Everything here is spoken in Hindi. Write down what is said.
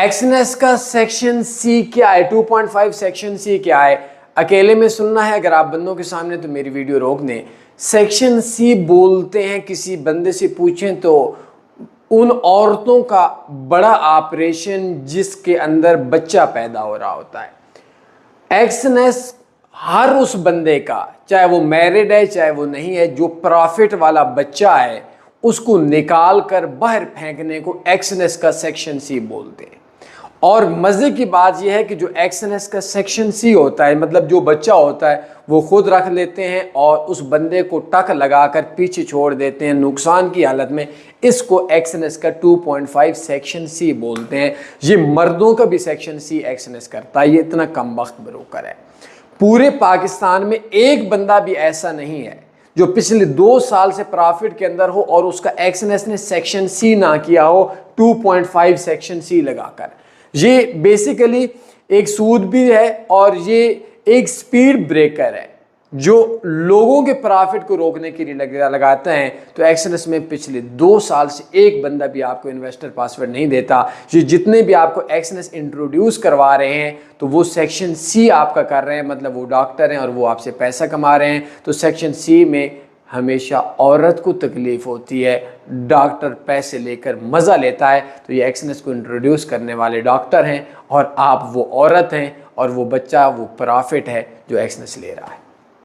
एक्सनेस का सेक्शन सी क्या है, 2.5 सेक्शन सी क्या है, अकेले में सुनना है अगर आप बंदों के सामने तो मेरी वीडियो रोक दें। सेक्शन सी बोलते हैं, किसी बंदे से पूछें तो उन औरतों का बड़ा ऑपरेशन जिसके अंदर बच्चा पैदा हो रहा होता है। एक्सनेस हर उस बंदे का, चाहे वो मैरिड है चाहे वो नहीं है, जो प्रॉफिट वाला बच्चा है उसको निकाल कर बाहर फेंकने को एक्सनेस का सेक्शन सी बोलते हैं। और मजे की बात यह है कि जो एक्सनेस का सेक्शन सी होता है, मतलब जो बच्चा होता है वो खुद रख लेते हैं और उस बंदे को टक लगाकर पीछे छोड़ देते हैं नुकसान की हालत में। इसको एक्सनेस का 2.5 सेक्शन सी बोलते हैं। ये मर्दों का भी सेक्शन सी एक्सनेस करता है। ये इतना कमबख्त ब्रोकर है। पूरे पाकिस्तान में एक बंदा भी ऐसा नहीं है जो पिछले 2 साल से प्रॉफिट के अंदर हो और उसका एक्सनेस ने सेक्शन सी ना किया हो 2.5 सेक्शन सी लगाकर। ये बेसिकली एक सूद भी है और ये एक स्पीड ब्रेकर है जो लोगों के प्रॉफिट को रोकने के लिए लगाते हैं। तो एक्सनेस में पिछले 2 साल से एक बंदा भी आपको इन्वेस्टर पासवर्ड नहीं देता। ये जितने भी आपको एक्सनेस इंट्रोड्यूस करवा रहे हैं तो वो सेक्शन सी आपका कर रहे हैं, मतलब वो डॉक्टर हैं और वो आपसे पैसा कमा रहे हैं। तो सेक्शन सी में हमेशा औरत को तकलीफ होती है, डॉक्टर पैसे लेकर मज़ा लेता है। तो ये एक्सनेस को इंट्रोड्यूस करने वाले डॉक्टर हैं और आप वो औरत हैं और वो बच्चा वो प्रॉफिट है जो एक्सनेस ले रहा है।